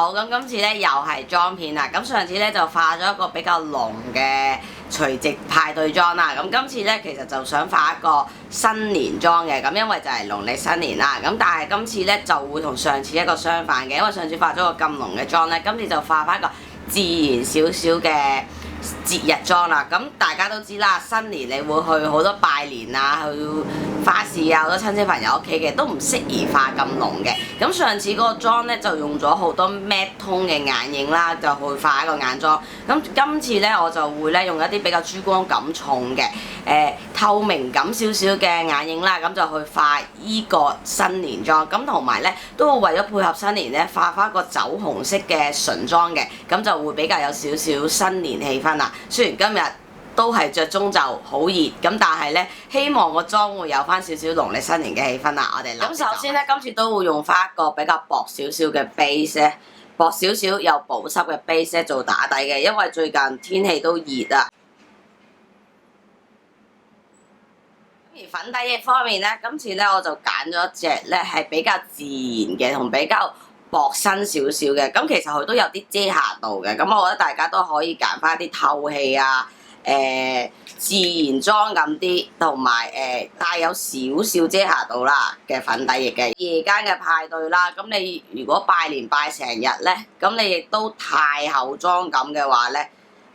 好，咁今次咧又係妝片啦。咁上次咧就化咗一個比較濃嘅除夕派對妝啦。咁今次咧其實就想化一個新年妝嘅。咁因為就係農曆新年啦。咁但係今次咧就會同上次一個相反嘅，因為上次化咗個咁濃嘅妝咧，今次就化翻一個自然少少嘅節日妝啦。咁大家都知啦，新年你會去好多拜年啊，去花市啊，好多親戚朋友屋企嘅都唔適宜化咁濃嘅。咁上次嗰個妝咧就用咗好多 matte tone 嘅眼影啦，就去化一個眼妝。咁今次咧我就會咧用一啲比較珠光感重嘅透明感少少嘅眼影啦，咁就去化依個新年妝。咁同埋咧都會為咗配合新年咧化翻個酒紅色嘅唇妝嘅，咁就會比較有少少新年氣氛啦。雖然今日都係着中袖好熱，咁但係咧希望個妝會有翻少少農曆新年嘅氣氛啦。我哋咁首先咧，今次都會用翻一個比較薄少少嘅 base 咧，薄少少又保濕嘅 base 咧做打底嘅，因為最近天氣都熱啊。而粉底液方面咧，今次咧我就揀咗一隻咧係比較自然嘅同比較薄身少少嘅，咁其實佢都有啲遮瑕度嘅，咁我覺得大家都可以揀翻啲透氣啊，自然妝咁啲，同埋帶有少少遮瑕度啦嘅粉底液嘅。夜間嘅派對啦，咁你如果拜年拜成日咧，咁你亦都太厚妝咁嘅話咧，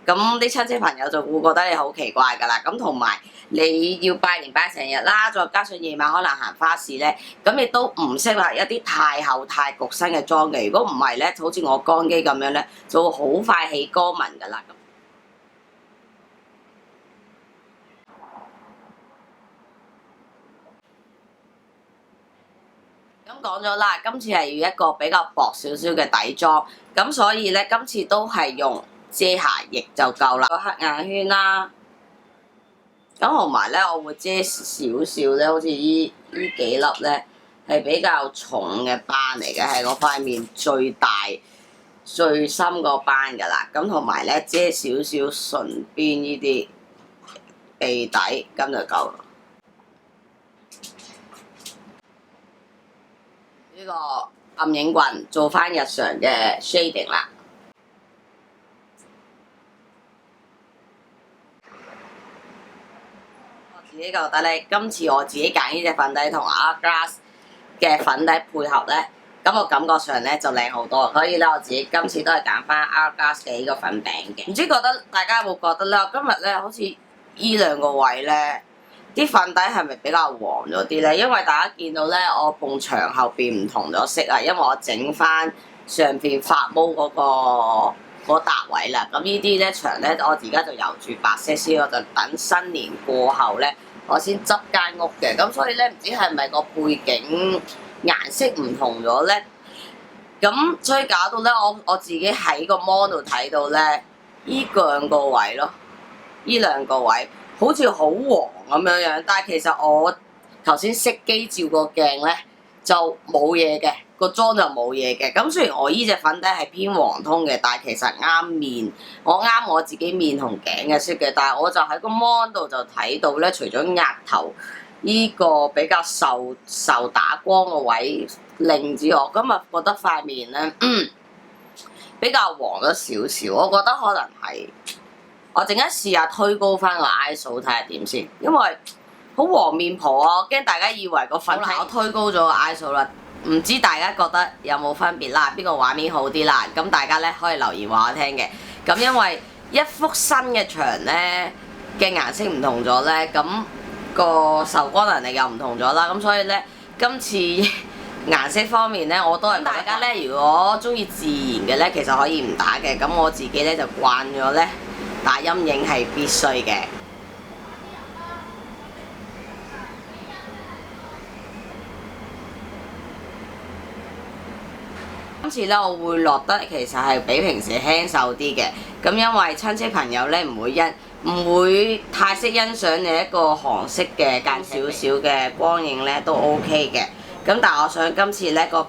咁啲親戚朋友就會覺得你好奇怪㗎啦。咁同埋你要拜年拜成日啦，再加上夜晚可能行花市咧，咁亦都唔適合一啲太厚太焗身嘅妝嘅。如果唔係咧，好似我乾肌咁樣咧，就會好快起乾紋㗎啦。咁講咗啦，今次係要一個比較薄少少嘅底妝，咁所以咧今次都係用遮瑕液就夠啦。個黑眼圈啦，咁同埋咧我會遮少少咧，好似依幾粒咧係比較重嘅斑嚟嘅，係我塊面最大最深個斑㗎啦。咁同埋咧遮少少唇邊呢啲鼻底，咁就夠啦。呢個暗影棍做翻日常嘅 shading 啦。我自己覺得咧，今次我自己揀呢隻粉底同 Hourglass 嘅粉底配合咧，咁我感覺上咧就靚好多。所以咧，我自己今次都係揀翻 Hourglass 嘅呢個粉餅嘅。唔知覺得大家有冇覺得咧？我今日咧好似依兩個位咧，啲粉底係咪比較黃咗啲咧？因為大家見到咧，我埲牆後邊唔同咗色啊，因為我整翻上邊發毛嗰笪位啦。咁呢啲咧牆咧，我而家就油住白色先，我就等新年過後咧，我先執間屋嘅。咁所以咧，唔知係咪個背景顏色唔同咗咧？咁所以搞到咧，我自己喺個 mon 度睇到咧，依兩個位咯，依兩個位。好似好黃咁樣樣，但係其實我頭先熄機照個鏡咧就冇嘢嘅，個妝就冇嘢嘅。咁雖然我依隻粉底係偏黃通嘅，但係其實啱面，我啱我自己面同頸嘅色嘅。但係我就喺個 mon 度就睇到咧，除咗額頭依個比較受打光個位令之外，我今日覺得塊面咧比較黃咗少少，我覺得可能係。我陣間試下推高翻個 eye 數睇下點先，因為好黃面婆啊，我驚大家以為個粉底。我推高咗個 eye 數啦，唔知大家覺得有冇分別啦？邊個畫面好啲啦？咁大家咧可以留言話我聽嘅。咁因為一幅新嘅牆咧嘅顏色唔同咗咧，咁個受光能力又唔同咗啦，咁所以咧今次顏色方面咧我都係大家咧，如果中意自然嘅咧，其實可以唔打嘅。咁我自己咧就慣咗咧。打陰影係必須嘅。今次咧，我會落得其實係比平時輕手啲嘅。咁因為親戚朋友咧唔會太識欣賞你一個韓式嘅間少少嘅光影咧都 OK 嘅。咁但係我想今次咧個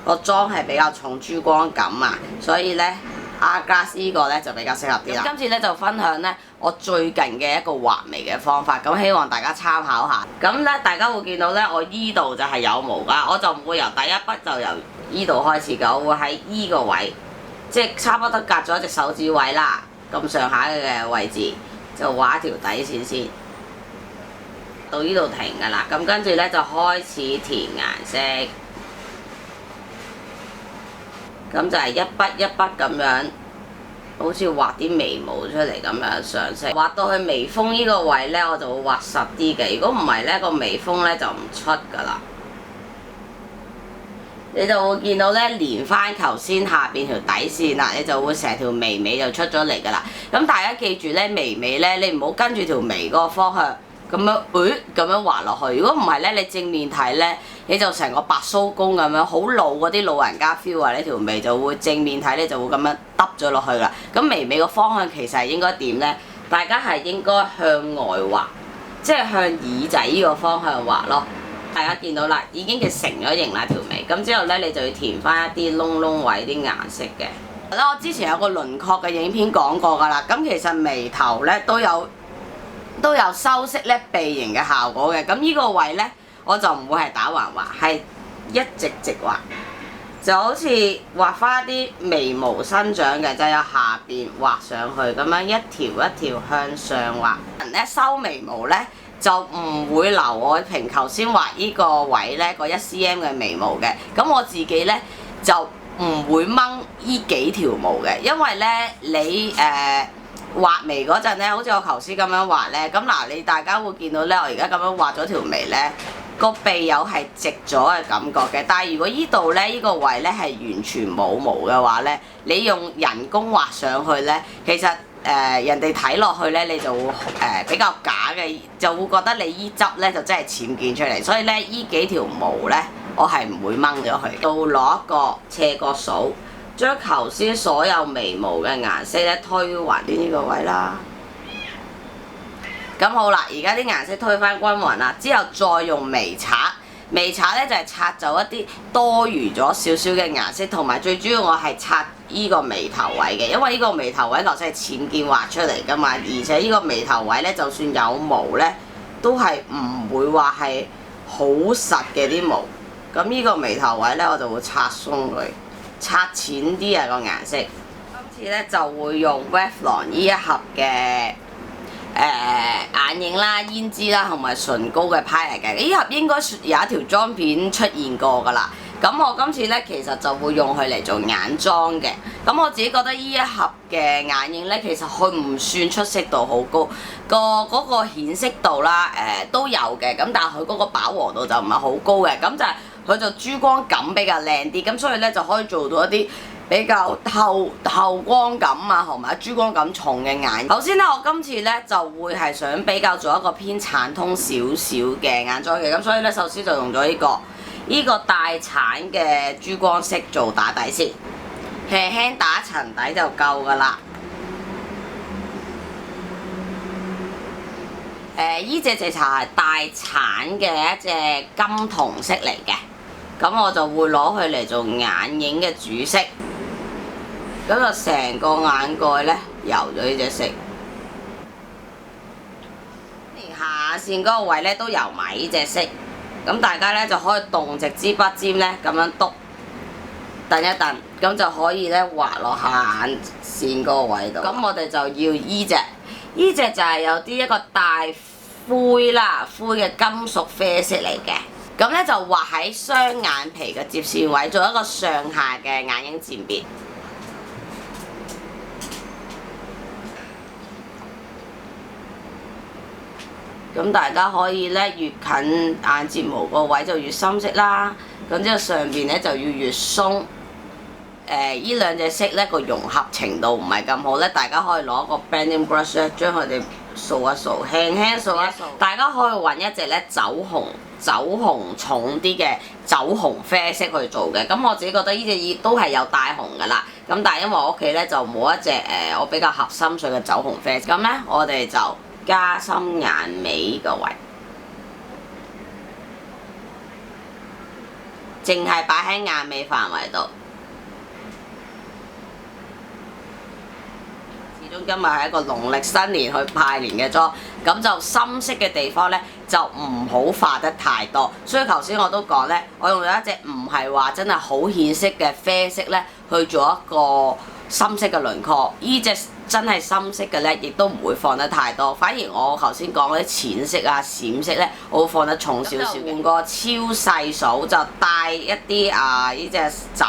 妝係比較重珠光感啊，所以咧。Hourglass 呢個咧就比較適合啲啦。今次咧就分享咧我最近嘅一個畫眉嘅方法，咁希望大家參考下。咁咧大家會見到咧，我依度就係有毛㗎，我就唔會由第一筆就由依度開始嘅，我會喺依個位，即係差不多隔咗隻手指位啦，咁上下嘅位置就畫條底線先，到呢度停㗎啦。咁跟住咧就開始填顏色，咁就係一筆一筆咁樣。好似畫啲眉毛出嚟咁樣上色，畫到去眉峰呢個位呢，我就會畫實啲嘅。如果唔係呢，個眉峰呢就唔出㗎啦。你就會見到呢，連翻頭先下邊條底線啦，你就會成條眉尾就出咗嚟㗎啦。咁大家記住呢，眉尾呢，你唔好跟住條眉嗰個方向咁樣，咁樣畫落去。如果唔係呢，你正面睇呢，你就成個白蘇公咁樣，好老嗰啲老人家 feel 啊！呢條眉就會正面睇咧，就會咁樣耷咗落去啦。咁眉尾個方向其實係應該點呢？大家係應該向外畫，即係向耳仔呢個方向畫咯。大家見到啦，已經嘅成咗形啦條眉。咁之後呢，你就要填翻一啲窿窿位啲顏色嘅。我之前有個輪廓嘅影片講過㗎啦。咁其實眉頭呢都有修飾咧鼻型嘅效果嘅。咁呢個位呢，我就唔會係打橫畫，係一直直畫，就好似畫翻啲眉毛生長嘅，就由下邊畫上去咁樣一條一條向上畫。人咧收眉毛呢，就唔會留我平頭先畫呢個位呢個1cm 嘅眉毛嘅。咁我自己呢，就唔會掹呢幾條毛嘅，因為呢，你畫眉嗰陣呢，好似我頭先咁樣畫呢。咁嗱你大家會見到呢，我而家咁樣畫咗條眉呢，個鼻有係直咗嘅感覺嘅。但係如果依度呢，依個位呢係完全冇毛嘅話呢，你用人工畫上去呢，其實人哋睇落去呢，你就會比較假嘅，就會覺得你依執呢就真係僭建出嚟。所以呢，依幾條毛呢，我係唔會掹咗佢。到攞一個斜角掃，將頭先所有眉毛嘅顏色咧推勻啲呢個位啦。咁好啦，而家啲顏色推返均勻啦，之後再用眉刷。眉刷咧就係刷走一啲多餘咗少少嘅顏色，同埋最主要我係刷依個眉頭位嘅，因為呢個眉頭位頭先係淺見畫出嚟㗎嘛，而且呢個眉頭位咧就算有毛咧，都係唔會話係好實嘅啲毛。咁呢個眉頭位咧我就會刷鬆佢。刷淺啲啊個顏色，今次咧就會用 Revlon 呢一盒嘅眼影啦、胭脂啦同埋唇膏嘅 palette 嘅，呢盒應該有一條妝片出現過㗎啦。咁我今次咧其實就會用佢嚟做眼妝嘅。咁我自己覺得呢一盒嘅眼影咧，其實佢唔算出色度好高，嗰個顯色度啦都有嘅，咁但係佢嗰個飽和度就唔係好高嘅，咁就係佢就珠光感比較靚啲，咁所以咧就可以做到一啲比較透光感啊，同埋珠光感重嘅眼。首先咧，我今次咧就會係想比較做一個偏橙通少少嘅眼妝嘅，咁所以咧首先就用咗呢個大橙嘅珠光色做打底先，輕輕打層底就夠㗎啦。呢隻直茶係大橙嘅一隻金銅色嚟嘅。咁我就會攞佢嚟做眼影嘅主色，咁就成個眼蓋呢油咗呢隻色，連下眼線嗰個位呢都油埋呢隻色，咁大家呢就可以動直支筆尖呢咁樣篤，蹬一蹬，咁就可以呢畫落下眼線嗰個位度。咁我哋就要呢隻就係有啲一個大灰啦，灰嘅金屬啡色嚟嘅。咁咧就畫喺雙眼皮嘅接線位，做一個上下嘅眼影漸變。咁大家可以咧越近眼睫毛個位就越深色啦，咁之後上邊咧就要越鬆。呢兩隻色咧個融合程度唔係咁好咧，大家可以攞個 blending brush 咧將佢哋掃一掃，輕輕掃一掃。大家可以揾一隻咧酒紅重啲嘅酒紅啡色去做嘅。咁我自己覺得呢隻都係有帶紅㗎啦。咁但係因為我屋企咧就冇一隻我比較合心水嘅酒紅啡。咁咧我哋就加深眼尾個位，淨係擺喺眼尾範圍度。中今日係一個農曆新年去拜年嘅妝，咁就深色嘅地方呢，就唔好化得太多。所以頭先我都講呢，我用咗一隻唔係話真係好顯色嘅啡色呢，去做一個深色嘅輪廓。呢隻真係深色嘅呢，亦都唔會放得太多。反而我頭先講嗰啲淺色啊、閃色呢，我會放得重少少。換個超細數，就帶一啲呢隻酒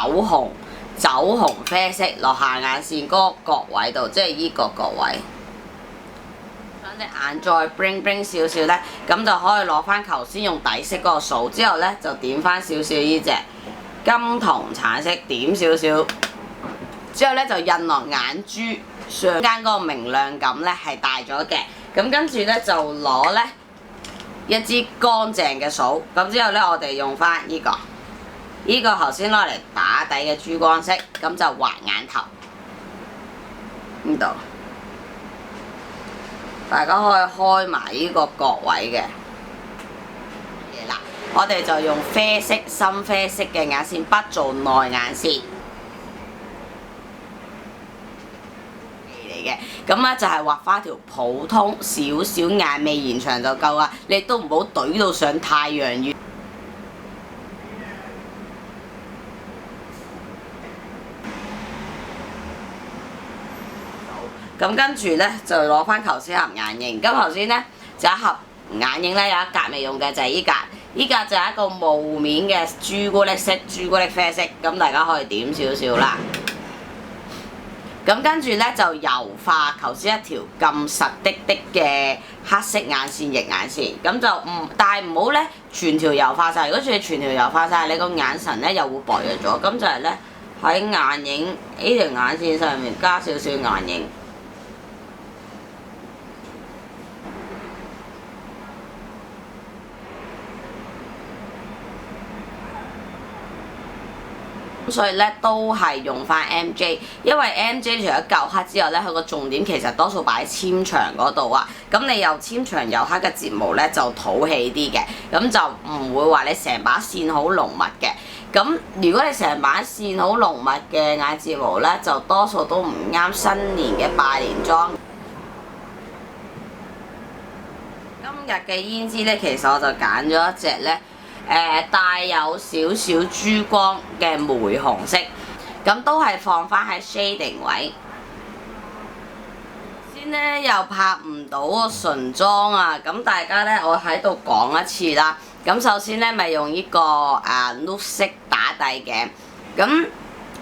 紅啡色落下眼線嗰個角位度，即係依個角位。將隻眼再 bling bling 少少呢，咁就可以攞翻頭先用底色嗰個數，之後呢，就點翻少少呢隻金銅橙色，點少少，之後呢，就印落眼珠上間嗰個明亮感呢係大咗嘅。咁跟住呢，就攞呢一支乾淨嘅掃，咁之後呢，我哋用翻呢個。呢個頭先攞嚟打底嘅珠光色，咁就畫眼頭呢度，大家可以開埋呢個角位嘅嘢啦。我哋就用啡色、深啡色嘅眼線筆做內眼線嚟嘅，咁咧就係畫翻條普通少少眼尾延長就夠啦，你都唔好懟到上太陽穴。咁跟住呢，就攞翻頭先盒眼影，咁頭先呢，就一盒眼影呢，有一格未用嘅就係依格，依格就係一個霧面嘅朱古力色、朱古力啡色，咁大家可以點少少啦。咁跟住呢，就油化頭先一條咁實滴滴嘅黑色眼線、逆眼線，咁就但係唔好呢，全條油化晒。如果你全條油化晒，你個眼神呢又會薄弱咗。咁就係呢，喺眼影呢條眼線上面加少少眼影。所以咧都係用翻 MJ， 因為 MJ 除咗夠黑之外咧，佢個重點其實多數擺喺纖長嗰度啊。咁你又纖長又黑嘅睫毛咧就討喜啲嘅，咁就唔會話你成把線好濃密嘅。咁如果你成把線好濃密嘅眼睫毛咧，就多數都唔啱新年嘅拜年妝。今日嘅胭脂咧，其實我就揀咗一隻咧。帶有少少珠光嘅玫紅色，咁都係放翻喺 shading 位。先呢又拍唔到個唇妝啊，咁大家呢，我喺度講一次啦。咁首先呢咪用呢個nude色打底嘅，咁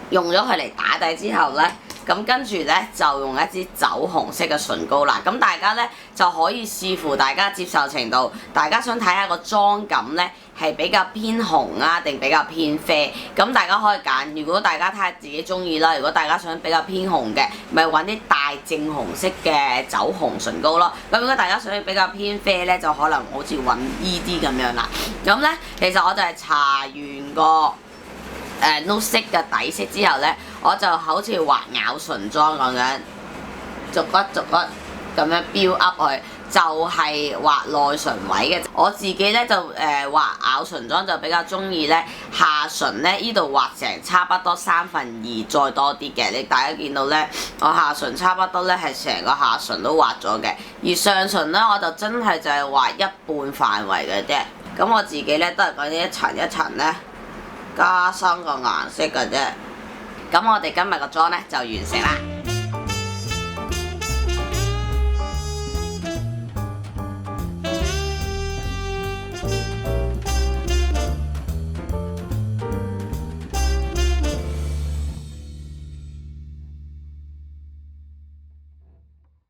用咗佢嚟打底之後呢。咁跟住呢，就用一支酒紅色嘅唇膏啦，咁大家呢，就可以視乎大家接受程度，大家想睇下個妝感呢，係比較偏紅啊定比較偏啡，咁大家可以揀。如果大家睇下自己中意啦，如果大家想比較偏紅嘅，咪揾啲帶正紅色嘅酒紅唇膏咯。咁如果大家想比較偏啡呢，就可能好似揾依啲咁樣啦。咁呢，其實我就係搽完個nude色嘅底色之後呢，我就好似畫咬唇妝咁樣，逐骨逐骨咁樣 build up 去，就係畫內唇位嘅。我自己呢，就畫咬唇妝就比較中意呢下唇呢，呢度畫成差不多2/3再多啲嘅。你大家見到呢，我下唇差不多呢係成個下唇都畫咗嘅，而上唇呢，我就真係就係畫一半範圍嘅啫。咁我自己呢，都係講一層一層呢。加深個顏色嘅啫，咁我哋今日個妝呢就完成啦。